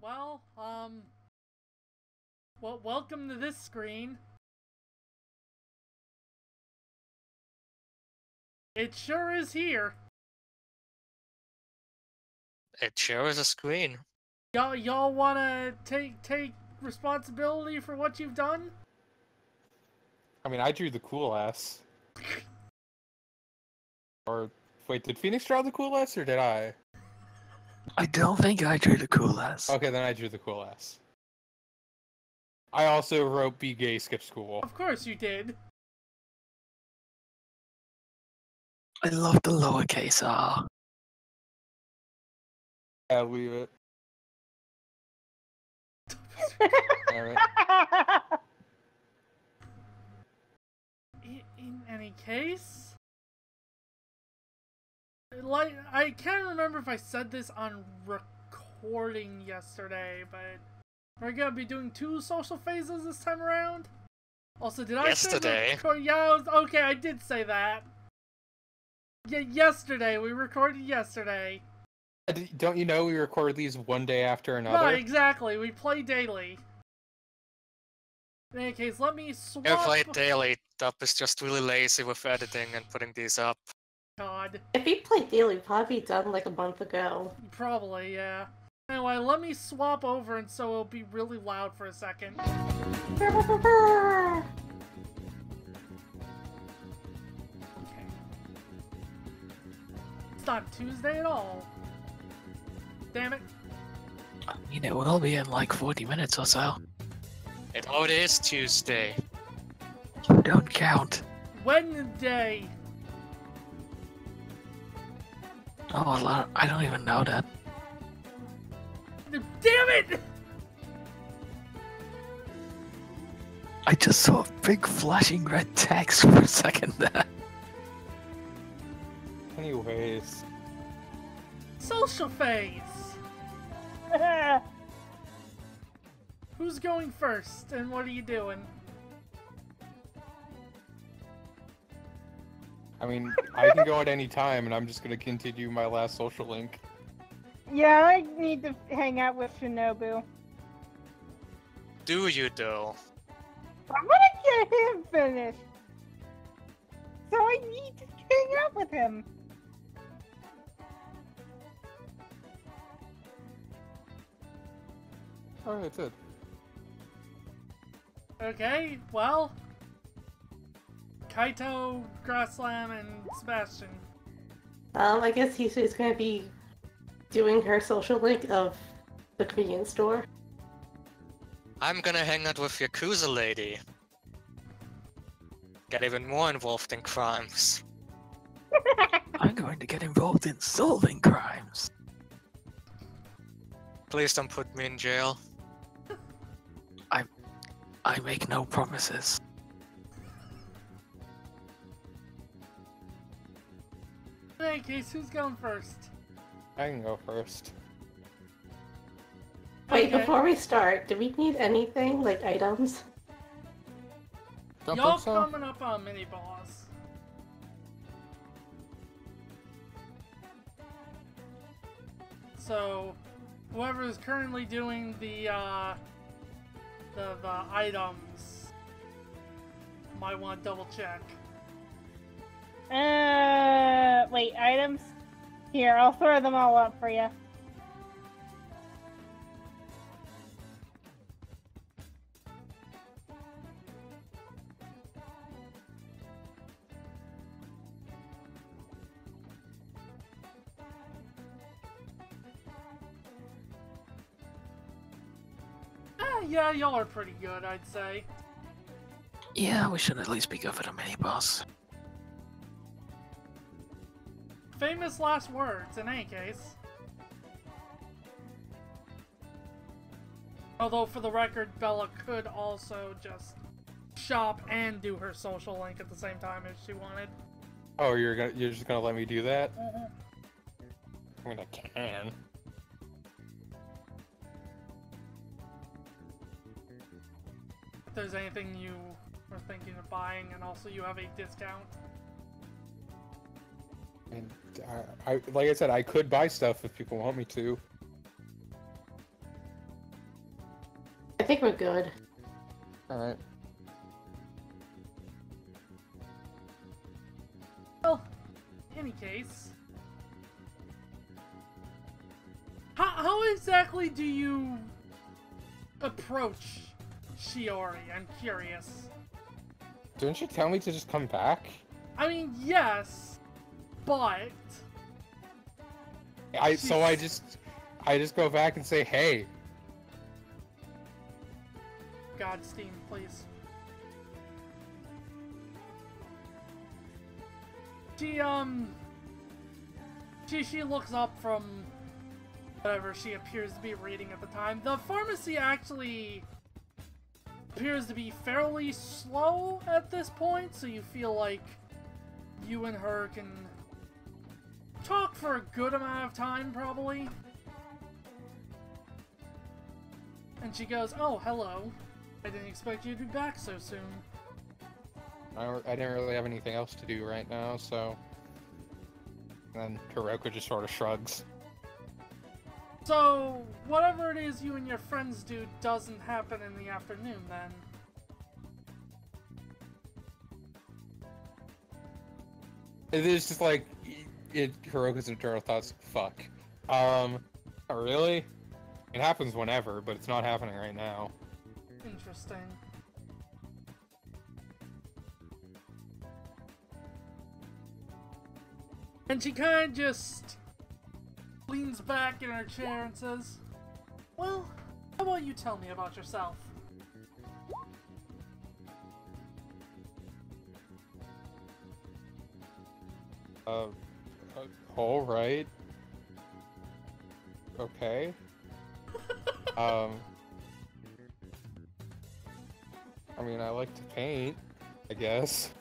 well, welcome to this screen. It sure is here. It sure is a screen. Y'all wanna take responsibility for what you've done? I mean, I drew the cool ass. Or, wait, did Phoenix draw the cool ass, or did I? I don't think I drew the cool ass. Okay, then I drew the cool ass. I also wrote be gay, skip school. Of course you did. I love the lowercase r. I'll leave it. Alright. In any case, like, I can't remember if I said this on recording yesterday, but we're gonna be doing 2 social phases this time around. Also, did I Yesterday? say yeah, okay, I did say that. Yeah, yesterday. We recorded yesterday. Don't you know we record these one day after another? Right, exactly. We play daily. In any case, let me swap. I play daily. Dup is just really lazy with editing and putting these up. God. If he played daily, we'd probably be done like a month ago. Probably, yeah. Anyway, let me swap over and so it'll be really loud for a second. Okay. It's not Tuesday at all. Damn it. I mean, it will be in like 40 minutes or so. It already is Tuesday. You don't count. Wednesday. Oh, well, I don't even know that. Damn it! I just saw big flashing red text for a second there. Anyways. Social phase. Who's going first, and what are you doing? I mean, I can go at any time, and I'm just gonna continue my last social link. Yeah, I need to hang out with Shinobu. Do you though? I'm gonna get him finished. So I need to hang out with him. Oh, that's it. Okay, well... Kaito, Grasslam, and Sebastian. I guess he's gonna be doing her social link of the convenience store. I'm gonna hang out with Yakuza lady. Get even more involved in crimes. I'm going to get involved in solving crimes. Please don't put me in jail. I make no promises. In any case, who's going first? I can go first. Wait, Okay. before we start, do we need anything, like items? Don't Y'all think so? coming up on mini-boss. So, whoever is currently doing the items might want to double check. Wait, items? Here, I'll throw them all up for you. Yeah, y'all are pretty good, I'd say. Yeah, we should at least be good for the mini-boss. Famous last words, in any case. Although, for the record, Bella could also just shop and do her social link at the same time if she wanted. Oh, you're just gonna let me do that? Mhm. I mean, I can. If there's anything you were thinking of buying, and also you have a discount. And like I said, I could buy stuff if people want me to. think we're good. Alright. Well, in any case, how exactly do you approach Shiori? I'm curious. Didn't you tell me to just come back? I mean, yes, but I just go back and say, hey. Godstein, please. She looks up from whatever she appears to be reading at the time. The pharmacy actually appears to be fairly slow at this point, so you feel like you and her can talk for a good amount of time, probably. And she goes, "Oh, hello. I didn't expect you to be back so soon." I didn't really have anything else to do right now, so... And then Hiroko just sort of shrugs. So, whatever it is you and your friends do doesn't happen in the afternoon, then? It is just like... Hiroko's internal thoughts, fuck. Not really? It happens whenever, but it's not happening right now. Interesting. And she kind of just leans back in her chair and says, "Well, how about you tell me about yourself?" Alright. Okay. I mean, I like to paint, I guess.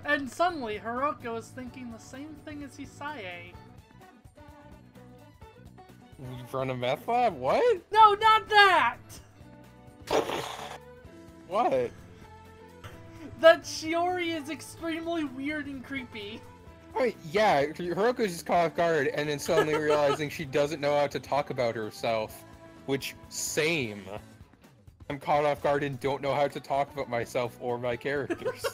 And suddenly, Hiroko is thinking the same thing as Hisaye. We run a meth lab? What? No, not that! What? That Shiori is extremely weird and creepy. I mean, yeah, Hiroko's just caught off guard and then suddenly realizing she doesn't know how to talk about herself. Which, same. I'm caught off guard and don't know how to talk about myself or my characters.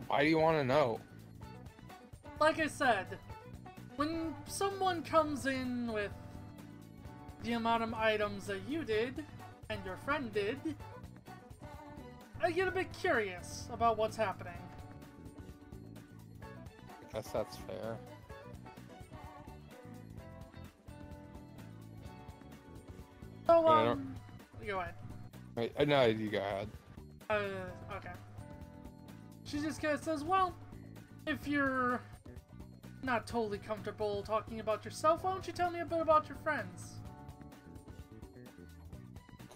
Why do you want to know? Like I said, when someone comes in with the amount of items that you did, and your friend did, I get a bit curious about what's happening. I guess that's fair. So, go ahead. Wait, no, you go ahead. Okay. She just kind of says, "Well, if you're not totally comfortable talking about yourself, why don't you tell me a bit about your friends?"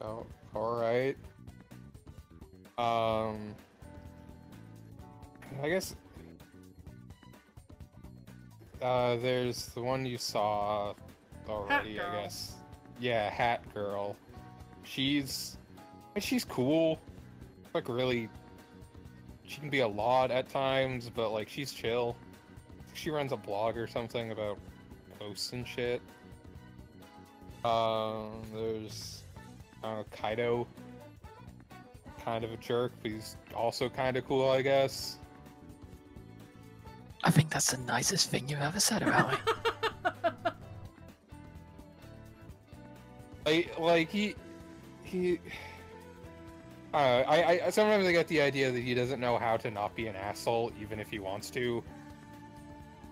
Oh, alright. I guess... there's the one you saw already, I guess. Yeah, Hat Girl. She's cool. Like, really... She can be a lot at times, but, like, she's chill. She runs a blog or something about posts and shit. There's... Kaido. Kind of a jerk, but he's also kind of cool, I guess. I think that's the nicest thing you've ever said about me. Like he I sometimes I get the idea that he doesn't know how to not be an asshole, even if he wants to.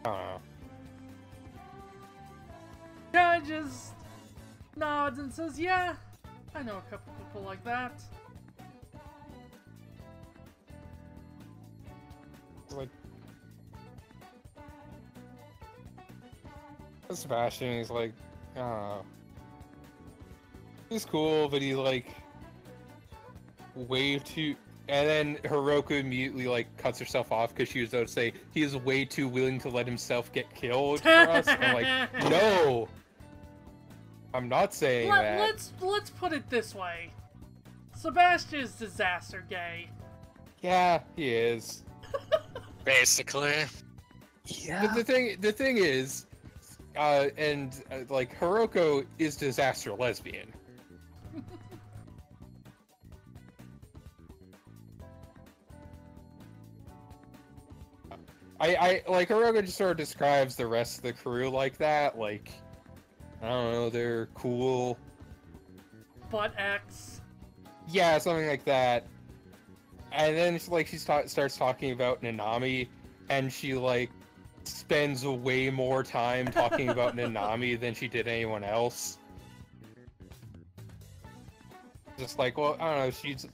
I don't know. Guy just nods and says, "Yeah, I know a couple people like that." Like Sebastian, he's like, I don't know. He's cool, but he's like way too. And then Hiroko immediately like cuts herself off because she was about to say he is way too willing to let himself get killed for us. I'm like, no, I'm not saying that. Let's put it this way: Sebastian is disaster gay. Yeah, he is. Basically. Yeah. The thing is, like Hiroko is disaster lesbian. I like Hiroko just sort of describes the rest of the crew like that, like I don't know, they're cool. Butt X. Yeah, something like that. And then she starts talking about Nanami, and she like spends way more time talking about Nanami than she did anyone else. Just like, well, I don't know,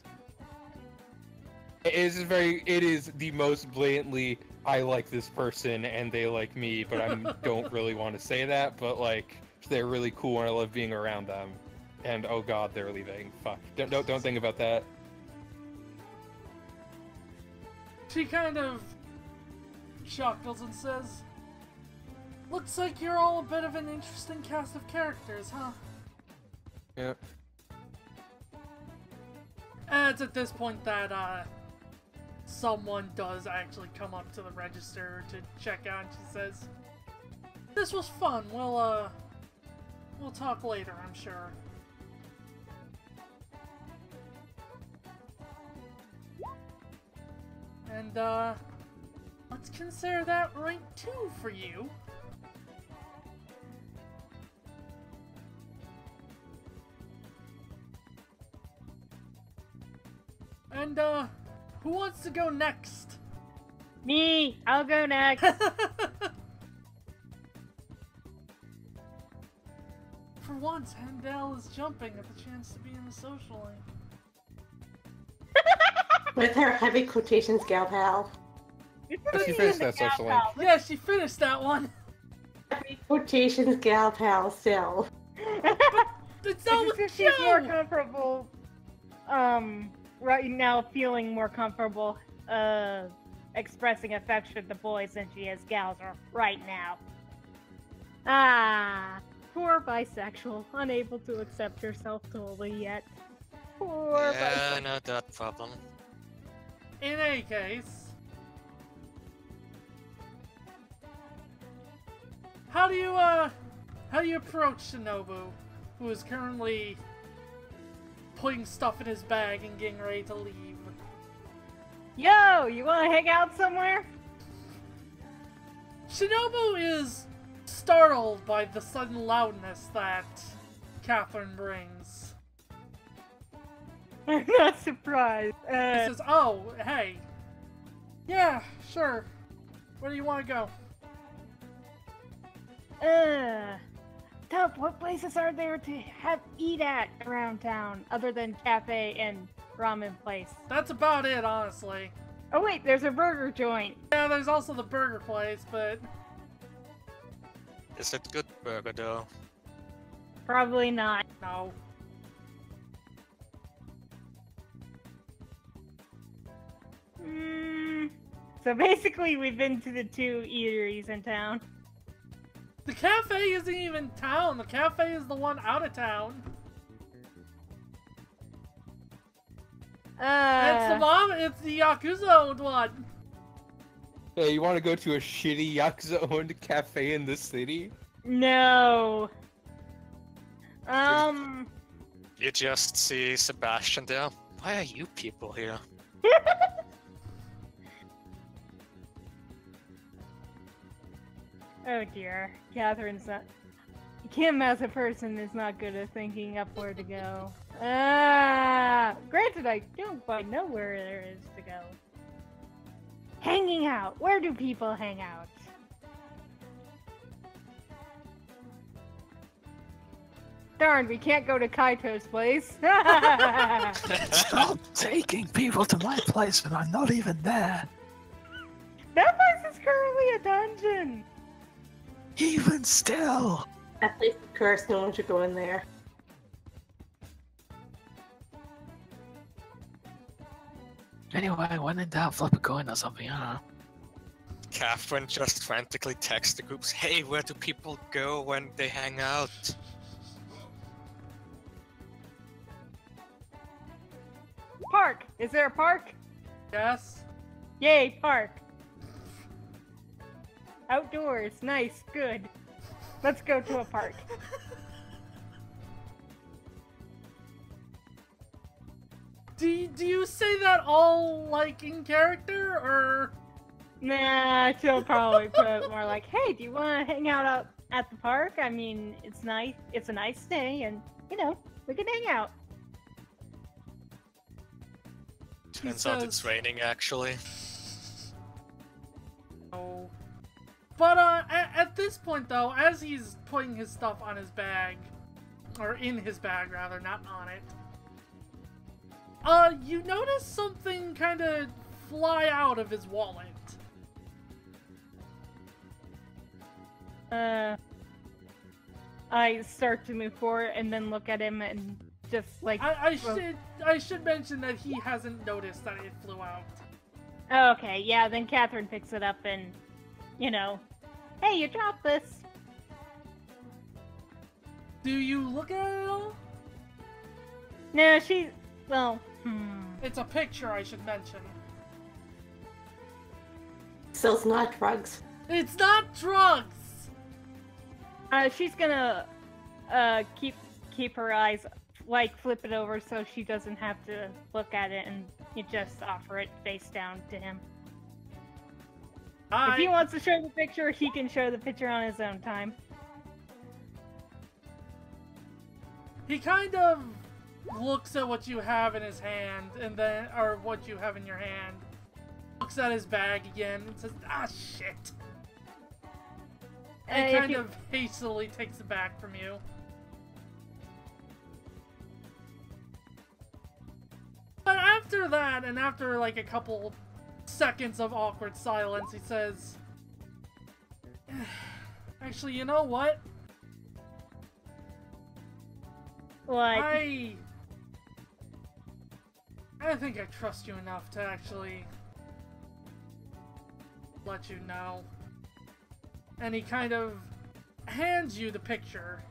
it is the most blatantly I like this person and they like me, but I don't really want to say that, but like they're really cool and I love being around them. And oh god, they're leaving. Fuck. Don't think about that. She kind of chuckles and says, "Looks like you're all a bit of an interesting cast of characters, huh?" Yeah. And it's at this point that someone does actually come up to the register to check out, and she says, "This was fun. We'll talk later, I'm sure." And, let's consider that rank 2 for you. And, who wants to go next? Me! I'll go next! For once, Handel is jumping at the chance to be in the social lane. With her heavy quotations, gal pal. She finished that social link. Yeah, she finished that one. Heavy quotations, gal pal, still. It's not with She's Joe! more comfortable, right now feeling more comfortable, expressing affection to boys than she is gals right now. Ah, poor bisexual, unable to accept herself totally yet. Poor Yeah, bisexual. not that problem. In any case, how do you approach Shinobu, who is currently putting stuff in his bag and getting ready to leave? Yo, you wanna hang out somewhere? Shinobu is startled by the sudden loudness that Catherine brings. I'm not surprised. He says, "Oh, hey. Yeah, sure. Where do you want to go?" Tup, what places are there to eat at around town, other than cafe and ramen place? That's about it, honestly. Oh wait, there's a burger joint. Yeah, there's also the burger place, but Is it good burger though? Probably not. no. So basically, we've been to the 2 eateries in town. The cafe isn't even town. The cafe is the one out of town. It's the Yakuza-owned one. Hey, you want to go to a shitty Yakuza-owned cafe in the city? No. You just see Sebastian there. Why are you people here? Oh dear, Catherine's not. Kim as a person is not good at thinking up where to go. Granted, I don't quite know where there is to go. Hanging out. Where do people hang out? Darn, we can't go to Kaito's place. Stop taking people to my place when I'm not even there. That place is currently a dungeon. Even still. That place is cursed, no one should go in there. Anyway, when in doubt, flip a coin or something, I don't know. Catherine just frantically texts the groups, "Hey, where do people go when they hang out?" Park. Is there a park? Yes. Yay, park. Outdoors. Nice. Good. Let's go to a park. Do you say that all, like, in character, or...? Nah, she'll probably put it more like, hey, do you want to hang out at the park? I mean, it's nice. It's a nice day, and, you know, we can hang out. Turns out it's raining, actually. Oh. But, at this point, though, as he's putting his stuff on his bag, or in his bag, rather, not on it, you notice something kind of fly out of his wallet. I start to move forward and then look at him and just like... I should mention that he hasn't noticed that it flew out. Okay, yeah, then Catherine picks it up and, you know, hey, you dropped this. Do you look at it at all? No, well, It's a picture, I should mention. So it's not drugs. It's not drugs! She's gonna, keep her eyes, like, flip it over so she doesn't have to look at it, and you just offer it face down to him. If he wants to show the picture, he can show the picture on his own time. He kind of looks at what you have in his hand, and then, or what you have in your hand, looks at his bag again, and says, ah, shit. And kind of hastily takes it back from you. But after that, and after like a couple seconds of awkward silence, he says, actually, you know what? What? I think I trust you enough to actually let you know. And he kind of hands you the picture.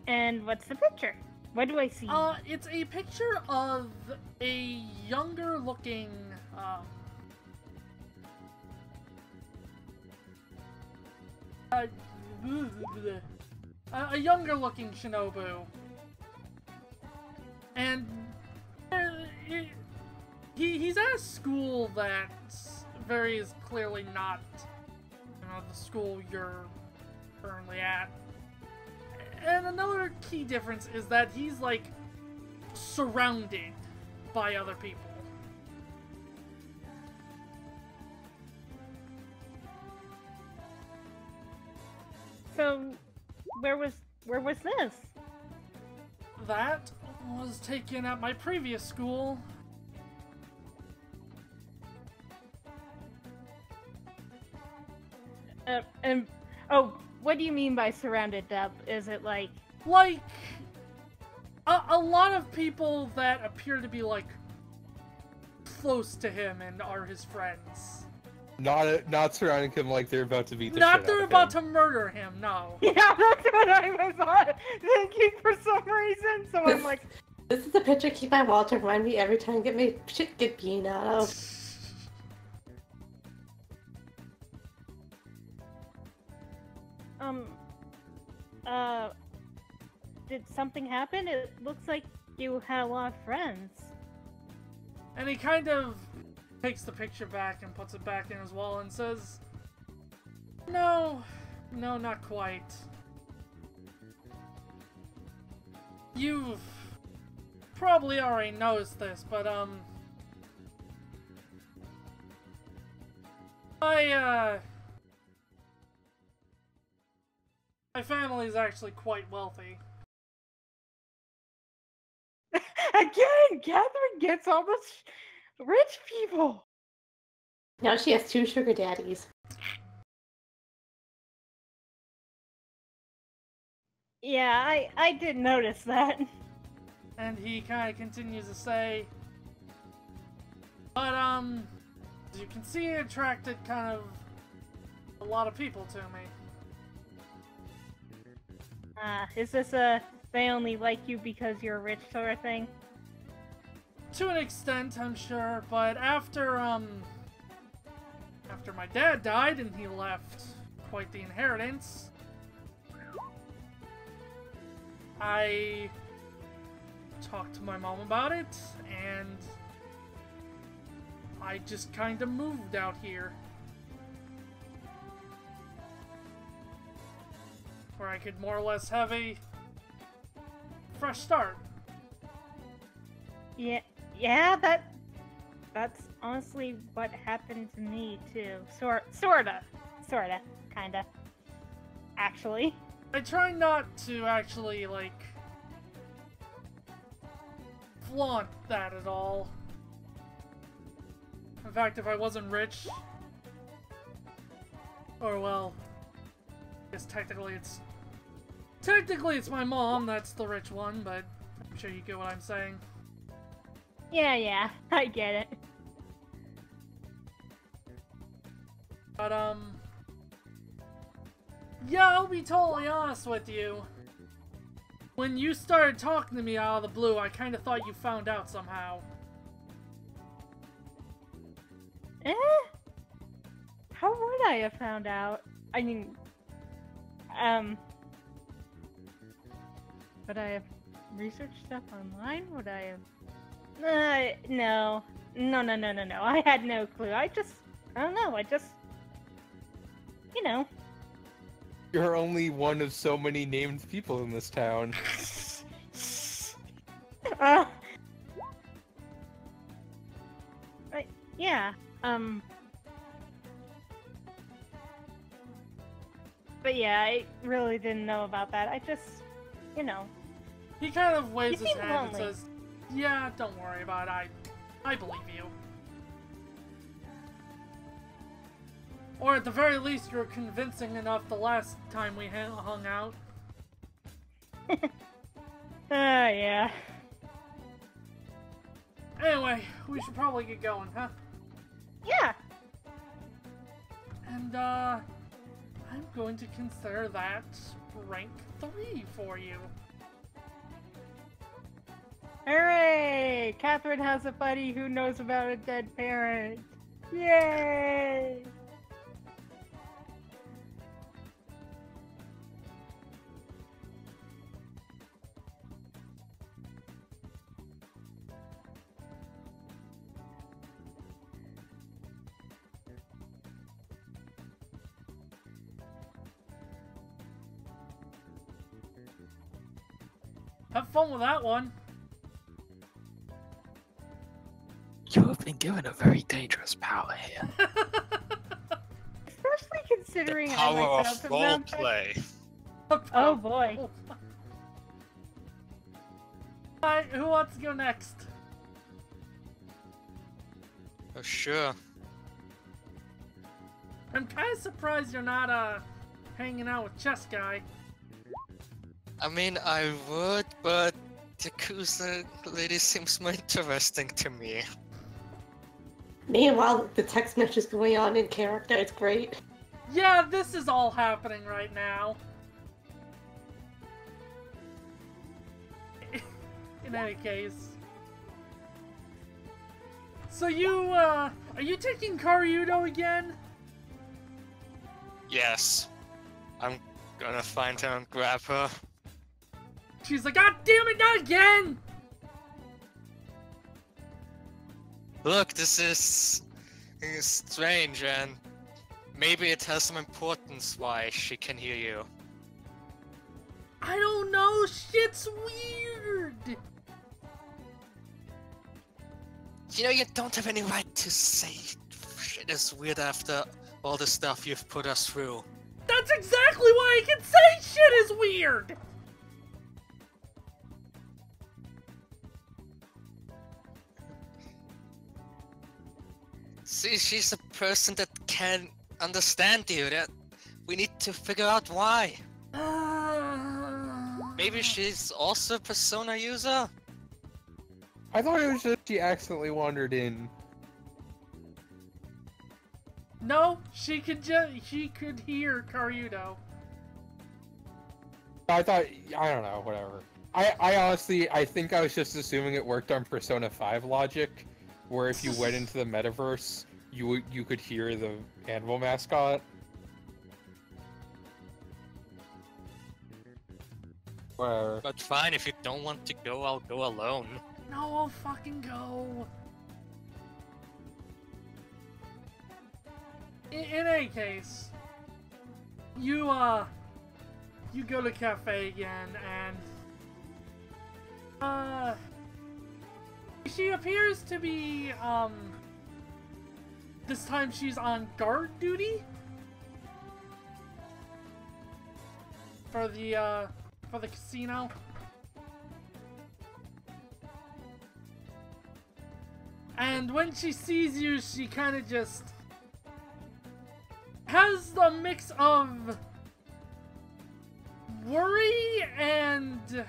And what's the picture? What do I see? It's a picture of a younger looking, a younger looking Shinobu. And he's at a school that's very clearly not, you know, the school you're currently at. And another key difference is that he's, like, surrounded by other people. So, where was this? That was taken at my previous school. What do you mean by surrounded, Deb? Is it like... Like, a lot of people that appear to be, like, close to him and are his friends. Not surrounding him like they're about to beat the shit Not out they're of about him. to murder him, no. Yeah, that's what I was thinking for some reason, so I'm like... This is the picture keep my wall to remind me every time I get my shit get beaten out of. Did something happen? It looks like you had a lot of friends. And he kind of takes the picture back and puts it back in his wall and says, No, not quite. You've probably already noticed this, but, my family's actually quite wealthy. Again, Catherine gets all the rich people. Now she has 2 sugar daddies. Yeah, I did notice that. And he kind of continues to say, but, as you can see, it attracted kind of a lot of people to me. Is this they only like you because you're rich sort of thing? To an extent, I'm sure, but after after my dad died and he left quite the inheritance, I talked to my mom about it, and I just kind of moved out here. Where I could more or less have a fresh start. Yeah, that's honestly what happened to me too. Sorta, kinda. Actually. I try not to actually, like, flaunt that at all. In fact, if I wasn't rich, or well, I guess technically it's my mom that's the rich one, but I'm sure you get what I'm saying. Yeah, I get it. But, yeah, I'll be totally honest with you. When you started talking to me out of the blue, I kind of thought you found out somehow. How would I have found out? I mean, would I have researched stuff online? Would I have... No. I had no clue. I don't know, you know. You're only one of so many named people in this town. Yeah, but yeah, I really didn't know about that. I just, you know. He kind of waves You his seem hand and lonely. says, yeah, don't worry about it. I believe you. Or at the very least, you were convincing enough the last time we hung out. Yeah. Anyway, we should probably get going, huh? Yeah. And, I'm going to consider that rank 3 for you. Hooray! Catherine has a buddy who knows about a dead parent. Yay! Have fun with that one. You have been given a very dangerous power here. Especially considering The I power myself of am not- roleplay. Oh boy. Alright, who wants to go next? Oh, sure. I'm kind of surprised you're not, hanging out with Chess Guy. I mean, I would, but the Yakuza lady seems more interesting to me. Meanwhile, the text message going on in character, it's great. Yeah, this is all happening right now. In any case. So you, are you taking Karyudo again? Yes. I'm gonna find her and grab her. She's like, God damn it, not again! Look, this is strange, and maybe it has some importance why she can hear you. I don't know, shit's weird! You know, you don't have any right to say shit is weird after all the stuff you've put us through. That's exactly why I can say shit is weird! See, she's a person that can understand you. That we need to figure out why. Maybe she's also a Persona user? I thought it was just she accidentally wandered in. No, she could hear Karyudo. I don't know, whatever. I honestly, I think I was just assuming it worked on Persona 5 logic, where if you went into the metaverse, you could hear the animal mascot. Where But fine, if you don't want to go, I'll go alone. No, I'll fucking go. In any case, you go to cafe again, and she appears to be this time she's on guard duty for the casino. And when she sees you, she kind of just has the mix of worry and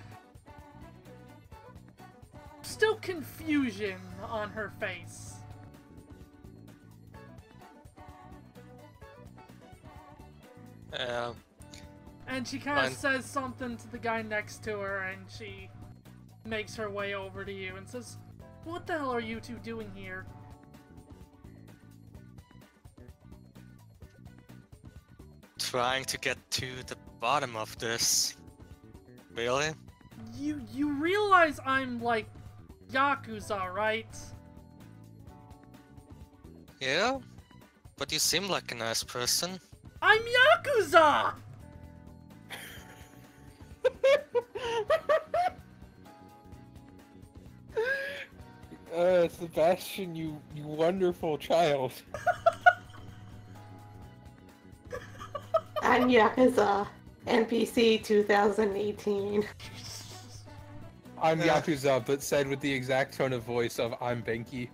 still confusion on her face. And she kind of says something to the guy next to her, and she makes her way over to you and says, "What the hell are you two doing here?" Trying to get to the bottom of this. Really? You realize I'm like Yakuza, right? Yeah? But you seem like a nice person. I'm Yakuza! Sebastian, you wonderful child. I'm Yakuza, NPC 2018. I'm Yakuza, but said with the exact tone of voice of I'm Benki.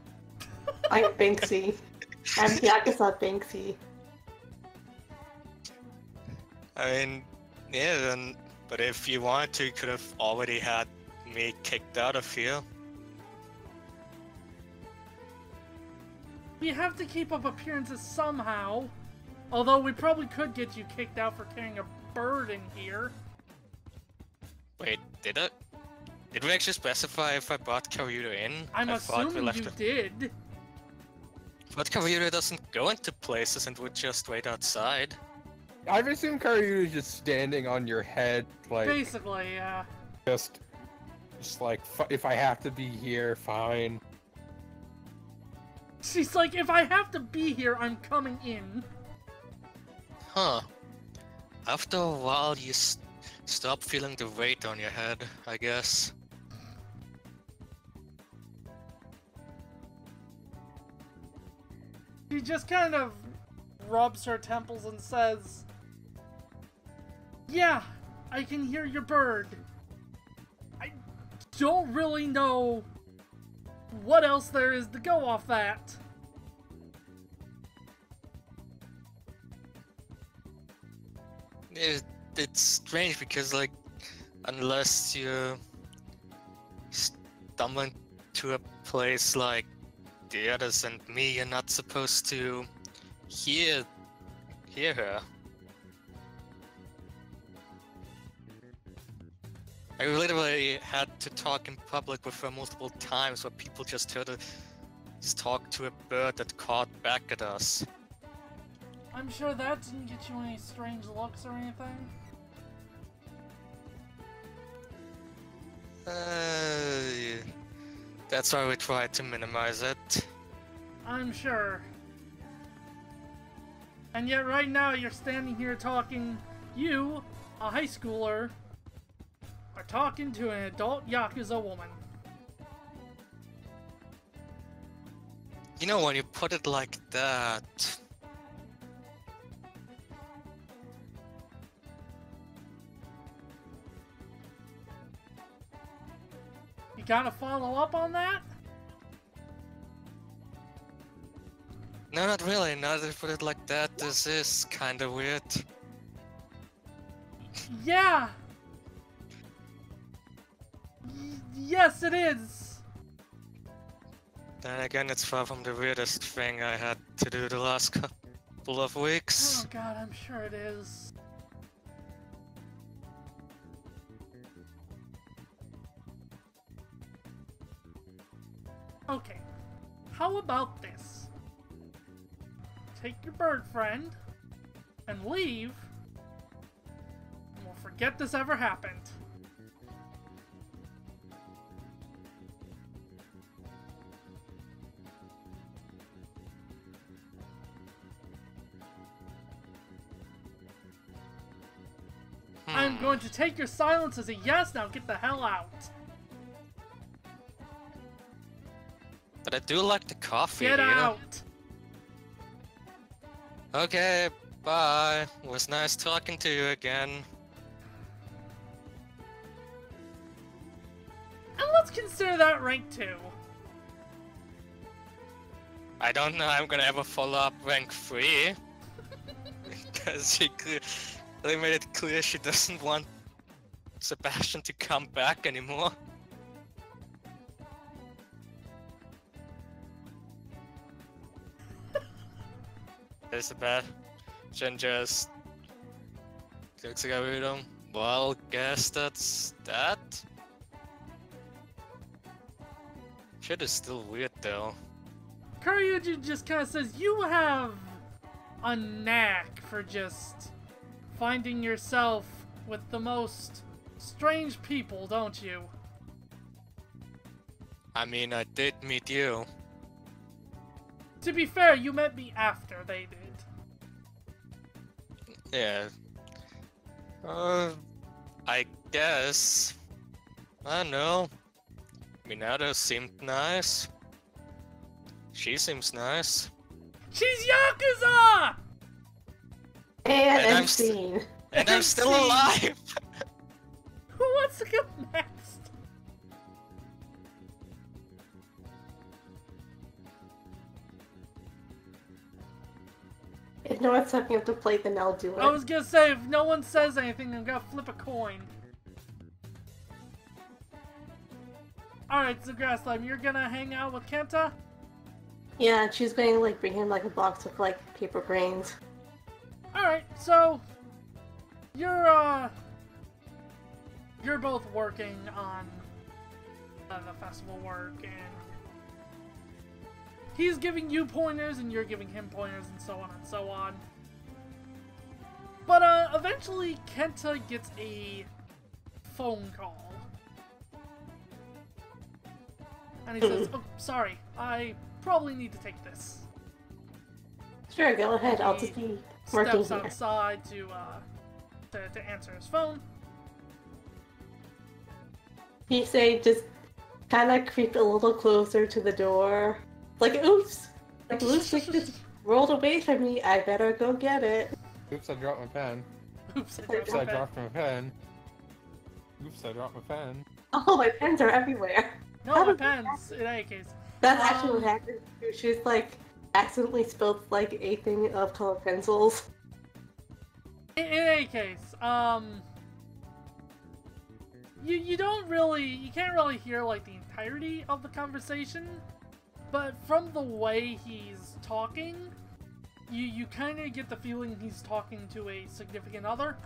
I'm Banksy. I'm Yakuza Banksy. I mean, yeah, then, but if you wanted to, you could have already had me kicked out of here. We have to keep up appearances somehow. Although we probably could get you kicked out for carrying a bird in here. Wait, did it? Did we actually specify if I brought Karyudo in? I'm I thought we assuming left you it. did. But Karyudo doesn't go into places and would just wait outside. I've assumed Karyu is just standing on your head, like Basically, yeah. just like if I have to be here, fine. She's like, if I have to be here, I'm coming in. Huh. After a while, you stop feeling the weight on your head, I guess. She just kind of rubs her temples and says, "Yeah, I can hear your bird. I don't really know what else there is to go off that." It's strange because, like, unless you stumble into a place like the others and me, you're not supposed to hear her. I literally had to talk in public with her multiple times where people just heard her talk to a bird that caught back at us. I'm sure that didn't get you any strange looks or anything. That's why we tried to minimize it. I'm sure. And yet right now you're standing here talking, you, a high schooler, are talking to an adult Yakuza woman. You know, when you put it like that... You gotta follow up on that? No, not really. Now that you put it like that, this is kinda weird. Yeah! Yes, it is! Then again, it's far from the weirdest thing I had to do the last couple of weeks. Oh god, I'm sure it is. Okay, how about this? take your bird friend and leave, and we'll forget this ever happened. I'm going to take your silence as a yes. Now get the hell out. But I do like the coffee. Get here. out. Okay, bye. It was nice talking to you again. And let's consider that rank 2. I don't know I'm gonna ever follow up rank 3. Because she clearly made it clear she doesn't want Sebastian to come back anymore. Sebastian just looks like I him. Well, guess that's that. Shit is still weird though. Karyuji just kind of says, you have a knack for just finding yourself with the most strange people, don't you? I mean, I did meet you. To be fair, you met me after they did. Yeah. I guess. I don't know. Minato seemed nice. She seems nice. She's Yakuza! And I'm end scene. And I'm still alive! Who wants to go next? If no one's stepping up to play, then I'll do it. I was gonna say, if no one says anything, I'm gonna flip a coin. Alright, so Grasslime, you're gonna hang out with Kenta? Yeah, and she's going to like bring him like a box of like paper cranes. Alright, so you're both working on the festival work, and he's giving you pointers and you're giving him pointers and so on and so on. But eventually Kenta gets a phone call. And he says, "Oh, sorry, I probably need to take this." Sure, go ahead. I'll just be working Steps here. outside to answer his phone. He say just kind of creep a little closer to the door. Like, oops! Like, looks like just rolled away from me. I better go get it. Oops, I dropped my pen. Oops, Oops, I dropped my pen. Oops, I dropped my pen. Oh, my pens are everywhere. No, How my did that pens, in any case. That's actually what happened. She's like accidentally spilled like a thing of colored pencils. In any case, you can't really hear like the entirety of the conversation, but from the way he's talking, you kind of get the feeling he's talking to a significant other.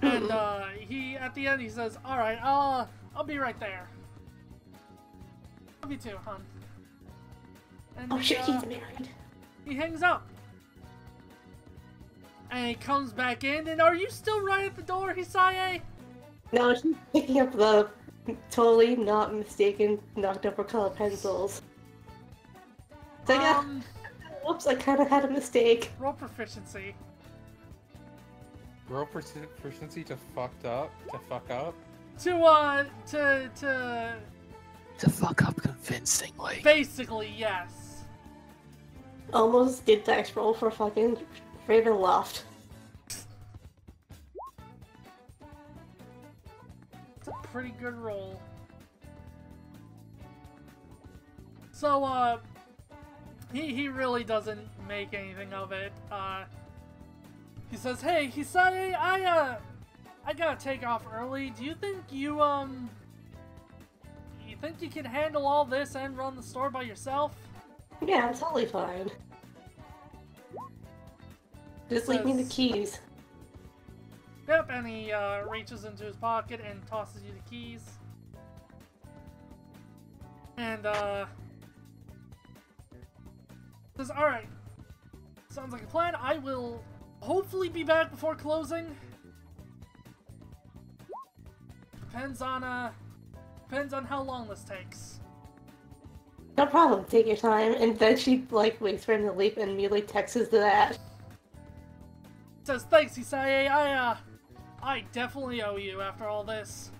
And he at the end he says, "All right, I'll be right there." Love you too, hon. And Oh shit, he's married. he hangs up. And he comes back in, and are you still right at the door, Hisaye? No, she's picking up the totally not mistaken knocked over colored pencils. So yeah, whoops, I kind of had a mistake. Roll proficiency. Roll proficiency to fucked up? To fuck up? To fuck up convincingly. Basically, yes. Almost did dice roll for fucking Ravenloft. It's a pretty good roll. So, he really doesn't make anything of it. He says, "Hey, Hisaye, I gotta take off early. Do you think you think you can handle all this and run the store by yourself?" Yeah, I'm totally fine. Just leave me the keys. Yep, and he reaches into his pocket and tosses you the keys. And Says, alright. Sounds like a plan. I will hopefully be back before closing. Depends on how long this takes. No problem, take your time. And then she, like, waits for him to leap and immediately texts to that. Says, thanks, Hisaye. I definitely owe you after all this.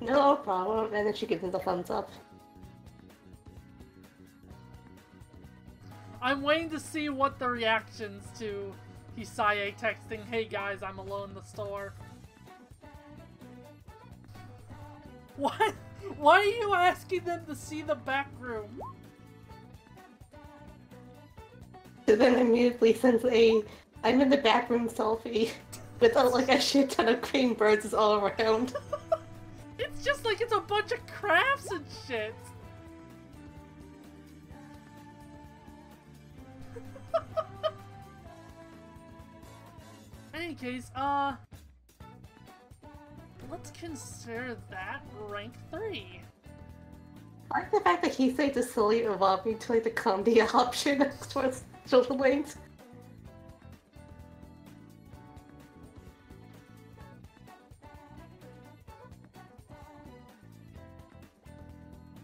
No problem. And then she gives him the thumbs up. I'm waiting to see what the reactions to Hisaye texting, hey guys, I'm alone in the store. What? Why are you asking them to see the back room? So then immediately sends I'm in the back room selfie with like a shit ton of green birds all around. It's just like it's a bunch of crafts and shit. In any case, let's consider that rank 3. I like the fact that he said to slowly evolving to like the comedy option towards children lanes.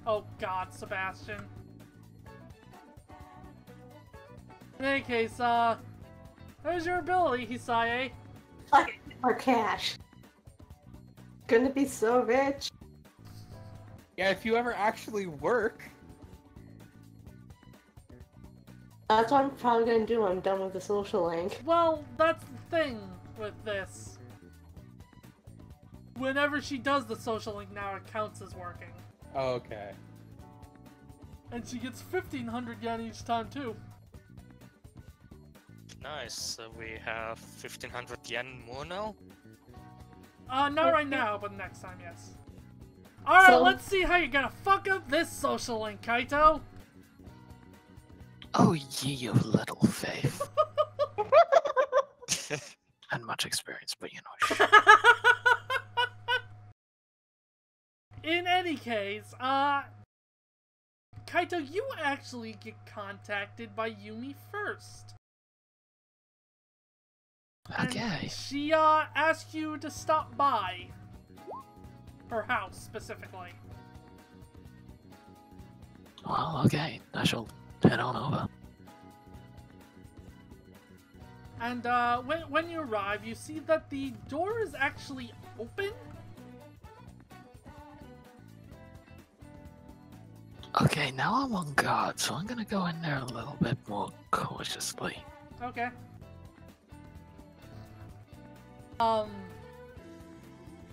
Oh god, Sebastian. In any case, there's your ability, Hisaye. Or cash. Gonna be so rich. Yeah, if you ever actually work. That's what I'm probably gonna do when I'm done with the social link. Well, that's the thing with this. Whenever she does the social link now, it counts as working. Oh, okay. And she gets 1,500 yen each time, too. Nice. So we have 1,500 yen more now? Not right now, but next time, yes. Alright, So- let's see how you're gonna fuck up this social link, Kaito. Oh, ye of little faith. And much experience, but you know. In any case, Kaito, you actually get contacted by Yumi first. And Okay. she, asked you to stop by. Her house, specifically. Well, okay. I shall head on over. And, when you arrive, you see that the door is actually open. Okay, now I'm on guard, so I'm gonna go in there a little bit more cautiously. Okay.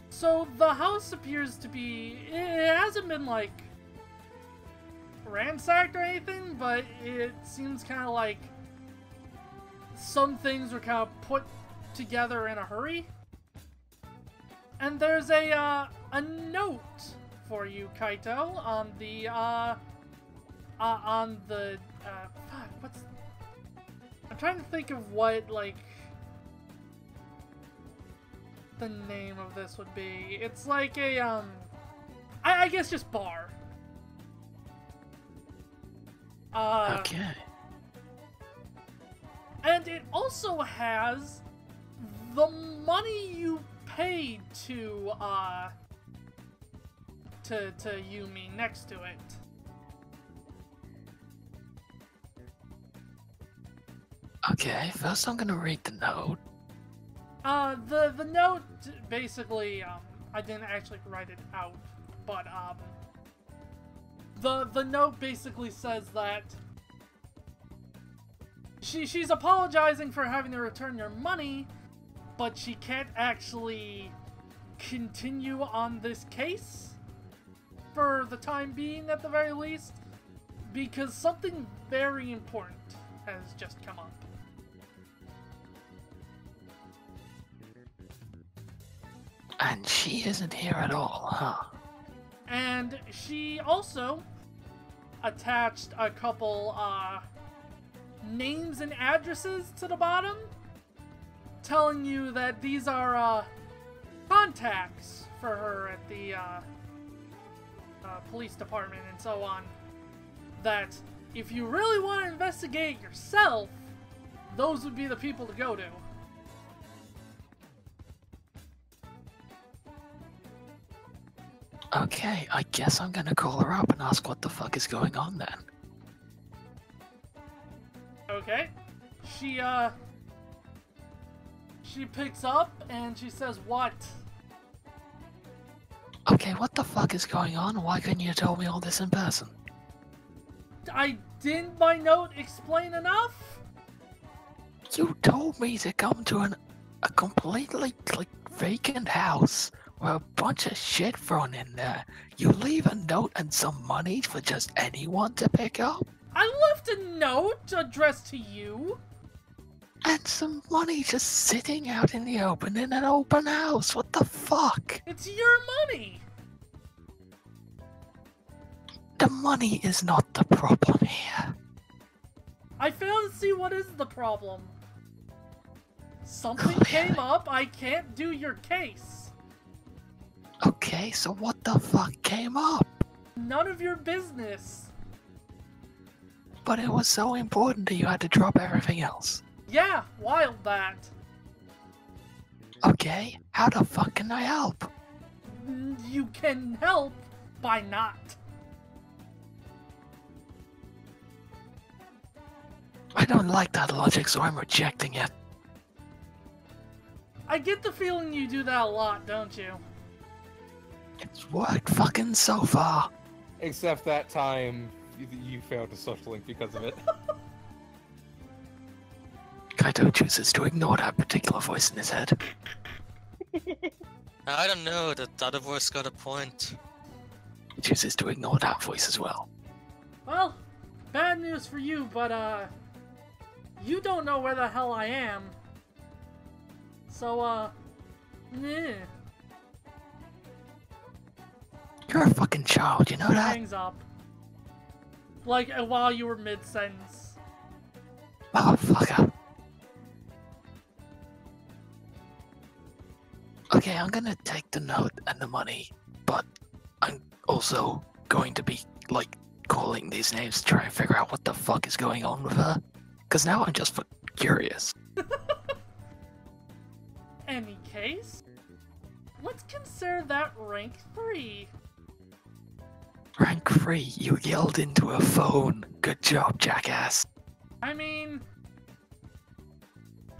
So the house appears to be, it hasn't been, like, ransacked or anything, but it seems kind of like some things were kind of put together in a hurry. And there's a note for you, Kaito, on the, fuck, what's, I'm trying to think of what, like, the name of this would be. It's like a, I guess just bar. Okay. And it also has the money you paid to Yumi next to it. Okay, first I'm gonna read the note. The note basically, I didn't actually write it out, but, the note basically says that she's apologizing for having to return your money, but she can't actually continue on this case for the time being, at the very least, because something very important has just come up. And she isn't here at all, huh? And she also attached a couple, names and addresses to the bottom, telling you that these are, contacts for her at the, police department and so on, that if you really want to investigate yourself, those would be the people to go to. Okay, I guess I'm gonna call her up and ask what the fuck is going on then. Okay. She picks up and she says, "What?" Okay, what the fuck is going on? Why couldn't you tell me all this in person? Didn't my note explain enough? You told me to come to a completely, vacant house with a bunch of shit thrown in there. You leave a note and some money for just anyone to pick up? I left a note addressed to you. And some money just sitting out in the open in an open house. What the fuck? It's your money. The money is not the problem here. I fail to see what is the problem. Something Clearly. came up, I can't do your case. Okay, so what the fuck came up? None of your business. But it was so important that you had to drop everything else. Yeah, wild that. Okay, how the fuck can I help? You can help by not. I don't like that logic, so I'm rejecting it. I get the feeling you do that a lot, don't you? It's worked fucking so far. Except that time you failed to social link because of it. Kaito chooses to ignore that particular voice in his head. I don't know, that other voice got a point. He chooses to ignore that voice as well. Well, bad news for you, but you don't know where the hell I am. So, meh. You're a fucking child, you know that? Hangs up. Like, while you were mid-sentence. Motherfucker. Okay, I'm gonna take the note and the money, but I'm also going to be, calling these names to try and figure out what the fuck is going on with her. Because now I'm just curious. Any case, let's consider that rank 3. Rank 3, you yelled into a phone. Good job, jackass. I mean,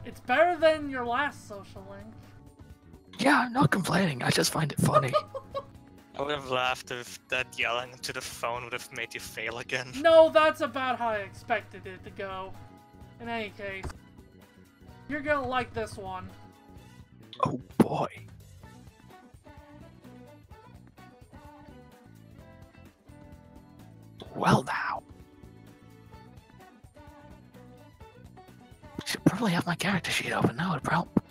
it's better than your last social link. Yeah, I'm not complaining, I just find it funny. I would have laughed if that yelling into the phone would have made you fail again. No, that's about how I expected it to go. In any case, you're gonna like this one. Oh boy. Well now. Should probably have my character sheet open now, it'd help.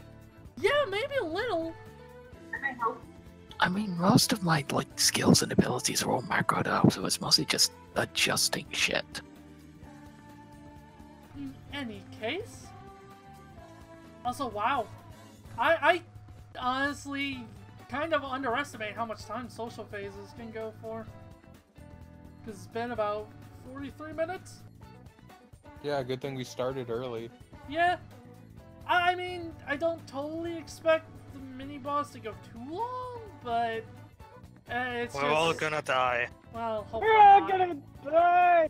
Yeah, maybe a little. I hope. I mean, most of my, skills and abilities are all macroed up, so it's mostly just adjusting shit. In any case. Also, wow. I honestly kind of underestimate how much time social phases can go for. Because it's been about 43 minutes? Yeah, good thing we started early. Yeah. I mean, I don't totally expect the mini-boss to go too long, but it's We're just... all gonna die. Well, hopefully We're all not. gonna die!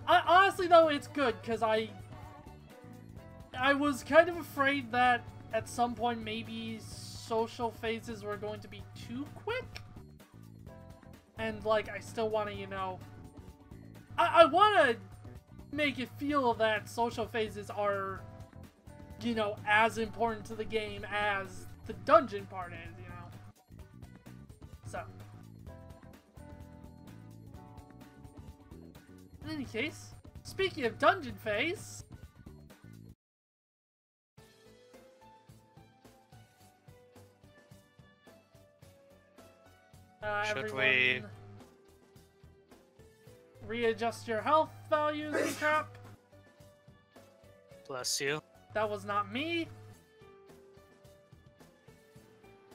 Honestly though, it's good, because I was kind of afraid that at some point maybe social phases were going to be too quick. And, I still want to, I want to make it feel that social phases are, as important to the game as the dungeon part is, So. In any case, speaking of dungeon phase... Should everyone we- readjust your health values and crap? Bless you. That was not me.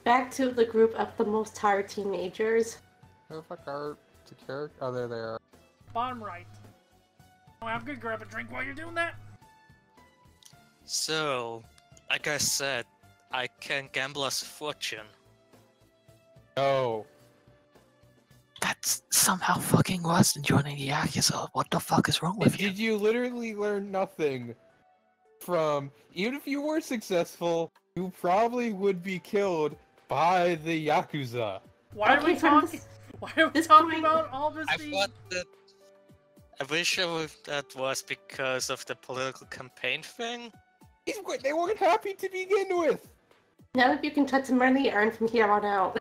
Back to the group of the most tired teenagers. Where the fuck are the characters? Oh, there they are. bottom right. Oh, I'm gonna grab a drink while you're doing that. So, like I said, I can gamble us a fortune. No. That's somehow fucking worse than joining the Yakuza. What the fuck is wrong with you? Did you literally learn nothing from, even if you were successful, you probably would be killed by the Yakuza. Why are we talking? Why are we this talking point- about all this? I being- thought that. I wish that was because of the political campaign thing. They weren't happy to begin with. Now that you can touch some money earned from here on out.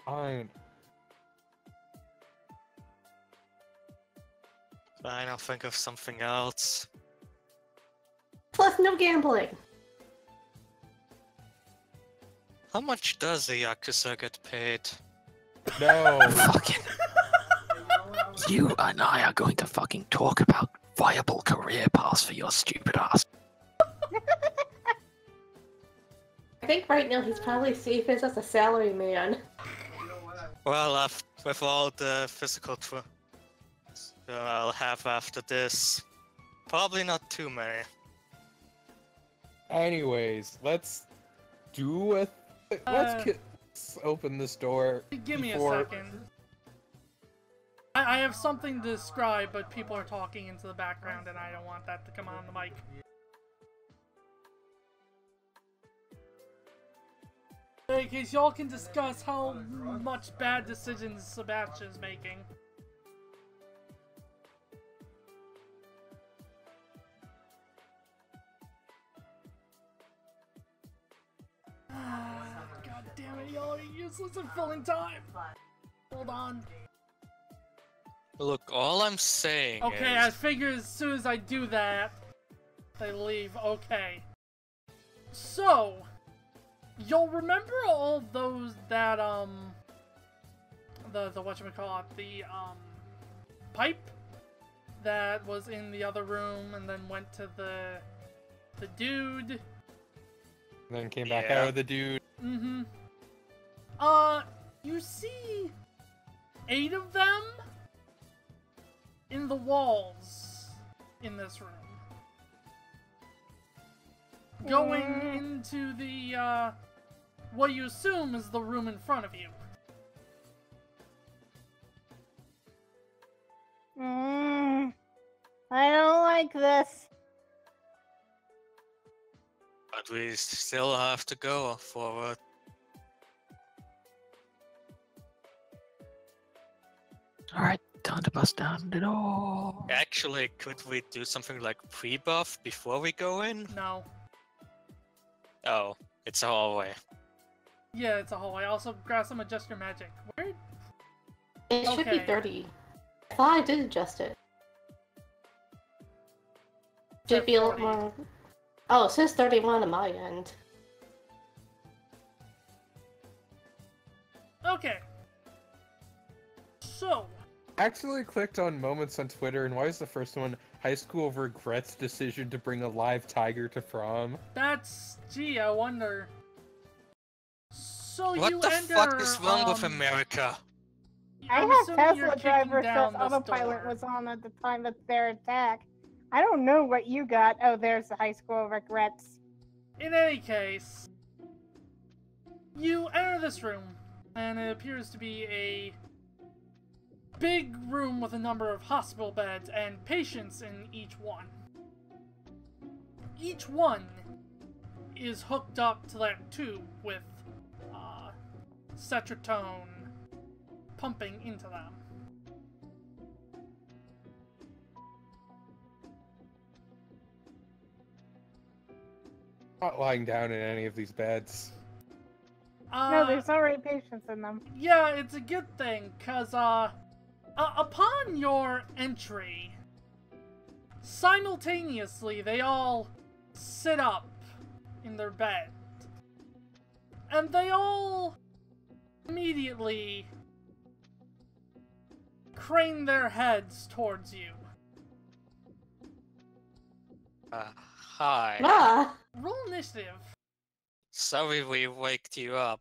Fine. Fine, I'll think of something else. Plus, no gambling. How much does a Yakuza get paid? No. Fucking. You and I are going to fucking talk about viable career paths for your stupid ass. I think right now he's probably safest as a salary man. Well, with all the physical I'll have after this, probably not too many. Anyways, let's do it. Let's open this door. Give me before... a second. I have something to describe, but people are talking into the background, and I don't want that to come on the mic. In case y'all can discuss how much bad decisions Sebastian's making. God damn it, y'all are useless at filling time. Hold on. Look, all I'm saying Okay, is... I figure as soon as I do that, they leave. Okay. So, you'll remember all those that, the whatchamacallit, the, pipe that was in the other room and then went to the dude. And then came back Yeah. out of the dude. Mm-hmm. You see 8 of them in the walls in this room. Going into the, what you assume is the room in front of you. I don't like this. But we still have to go forward. Alright, time to bust down the door. Actually, could we do something like pre-buff before we go in? No. Oh, it's a hallway. Yeah, it's a hallway. Also, grab some adjust your magic. Where? It should be Okay. 30. I thought I did adjust it. Should be a lot 40. more. Oh, it says 31 on my end. Okay. So, Actually clicked on moments on Twitter, and why is the first one high school regrets decision to bring a live tiger to prom? that's... Gee, I wonder... So What you the enter, fuck is wrong with um, America? I I'm have assuming you're Tesla kicking driver, so down this autopilot door. was on at the time of their attack. I don't know what you got. Oh, there's the high school regrets. In any case, you enter this room, and it appears to be a big room with a number of hospital beds and patients in each one. Each one is hooked up to that tube with cetratone pumping into them. Not lying down in any of these beds. No, there's already patients in them. Yeah, it's a good thing, cause upon your entry, simultaneously they all sit up in their bed, and they all immediately crane their heads towards you. Hi. Ah! Roll initiative. Sorry we waked you up.